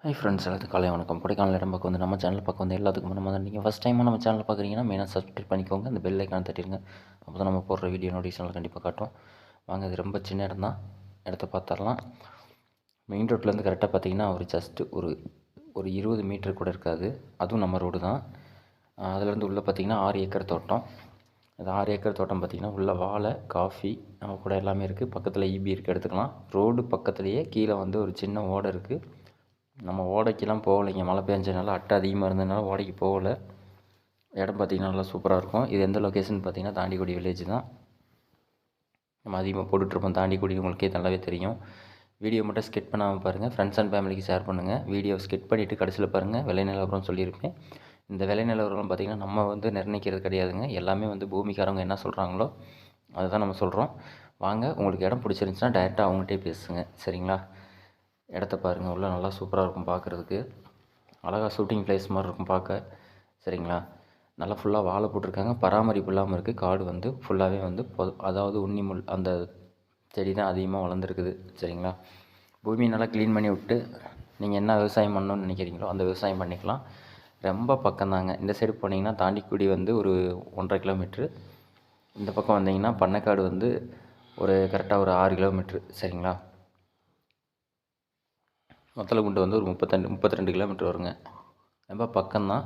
Hi friends, எல்லாத்துக்கும் காலை வணக்கம். கொடைக்கானல் இடம் பக்கம் வந்து நம்ம சேனல் பக்கம் வந்து எல்லாத்துக்கும் நம்ம நீங்கள் ஃபஸ்ட் டைமாக நம்ம சேனல் பார்க்குறீங்கன்னா மெயினாக சப்ஸ்கிரைப் பண்ணிக்கோங்க. அந்த பெல் ஐக்கான தட்டிடுங்க. அப்போ தான் நம்ம போடுற வீடியோ நோட்டிஃபிகேஷனில் கண்டிப்பாக காட்டும். வாங்க, இது ரொம்ப சின்ன இடம் தான். இடத்த பார்த்துடலாம். மெயின் ரோட்லேருந்து கரெக்டாக பார்த்தீங்கன்னா ஒரு ஜஸ்ட்டு ஒரு 20 மீட்டர் கூட இருக்காது. அதுவும் நம்ம ரோடு தான். அதுலேருந்து உள்ளே பார்த்தீங்கன்னா 6 ஏக்கர் தோட்டம். அது 6 ஏக்கர் தோட்டம் பார்த்திங்கன்னா உள்ளே வாழை, காஃபி நம்ம கூட எல்லாமே இருக்குது. பக்கத்தில் ஈபி இருக்குது, எடுத்துக்கலாம். ரோடு பக்கத்துலேயே கீழே வந்து ஒரு சின்ன ஓடை இருக்குது. நம்ம ஓடைக்கெல்லாம் போகலைங்க, மழை பெஞ்சனால அட்டை அதிகமாக இருந்ததுனால ஓடைக்கு போகலை. இடம் பார்த்திங்கன்னா நல்லா சூப்பராக இருக்கும். இது எந்த லொக்கேஷன் பார்த்திங்கன்னா தாண்டிக்குடி வில்லேஜ் தான். நம்ம அதிகமாக போட்டுட்ருப்போம். தாண்டிக்குடி உங்களுக்கே நல்லாவே தெரியும். வீடியோ மட்டும் ஸ்கிப் பண்ணாமல் பாருங்கள். ஃப்ரெண்ட்ஸ் அண்ட் ஃபேமிலிக்கு ஷேர் பண்ணுங்கள். வீடியோ ஸ்கிப் பண்ணிவிட்டு கடைசியில் பாருங்கள். விலை நிலவரம் சொல்லியிருப்பேன். இந்த விலை நிலவரம் பார்த்திங்கன்னா நம்ம வந்து நிர்ணயிக்கிறது கிடையாதுங்க. எல்லாமே வந்து பூமிக்காரங்க என்ன சொல்கிறாங்களோ அதை தான் நம்ம சொல்கிறோம். வாங்க, உங்களுக்கு இடம் பிடிச்சிருந்துச்சுன்னா டைரெக்டாக அவங்கள்ட்டே பேசுங்க, சரிங்களா? இடத்த பாருங்கள். உள்ளே நல்லா சூப்பராக இருக்கும் பார்க்குறதுக்கு. அழகாக ஷூட்டிங் பிளேஸ் மாதிரி இருக்கும் பார்க்க, சரிங்களா? நல்லா ஃபுல்லாக வாழை போட்டிருக்காங்க. பராமரிப்பு இல்லாமல் இருக்குது. காடு வந்து ஃபுல்லாகவே வந்து அதாவது உன்னிமுள் அந்த செடி தான் அதிகமாக வளர்ந்துருக்குது, சரிங்களா? பூமியை நல்லா க்ளீன் பண்ணி விட்டு நீங்கள் என்ன விவசாயம் பண்ணணும்னு நினைக்கிறீங்களோ அந்த விவசாயம் பண்ணிக்கலாம். ரொம்ப பக்கம்தாங்க. இந்த சைடு போனீங்கன்னா தாண்டிக்குடி வந்து ஒரு 1.5 கிலோமீட்ரு. இந்த பக்கம் வந்தீங்கன்னா பண்ணைக்காடு வந்து ஒரு கரெக்டாக ஒரு 6 கிலோமீட்ரு, சரிங்களா? வத்தலகுண்டு வந்து ஒரு 32 கிலோமீட்டர் வருங்க. ரொம்ப பக்கம்தான்.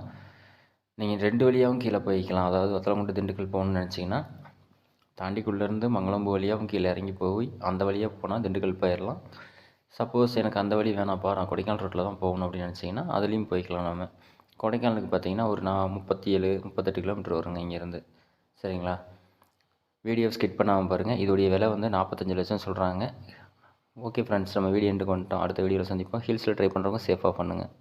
நீங்கள் 2 வழியாகவும் கீழே போய்க்கலாம். அதாவது வத்தலகுண்டு திண்டுக்கல் போகணுன்னு நினச்சிங்கன்னா தாண்டிக்குள்ளேருந்து மங்களம்பூ வழியாகவும் கீழே இறங்கி போய் அந்த வழியாக போனால் திண்டுக்கல் போயிடலாம். சப்போஸ் எனக்கு அந்த வழி வேணாப்பா, நான் கொடைக்கானல் ரோட்டில் தான் போகணும் அப்படின்னு நினச்சிங்கன்னா அதுலேயும் போய்க்கலாம். நம்ம கொடைக்கானலுக்கு பார்த்தீங்கன்னா ஒரு 37-38 கிலோமீட்டர் வருங்க இங்கேருந்து, சரிங்களா? வீடியோ ஸ்கிப் பண்ணாமல் பாருங்கள். இதோடைய விலை வந்து 45 லட்சம் சொல்கிறாங்க. ஓகே ஃப்ரெண்ட்ஸ், நம்ம வீடியோ எண்டுக்கு வந்துட்டோம். அடுத்த வீடியோவில் சந்திப்போம். ஹில்ஸில் ட்ரை பண்ணுறவங்க சேஃபாக பண்ணுங்கள்.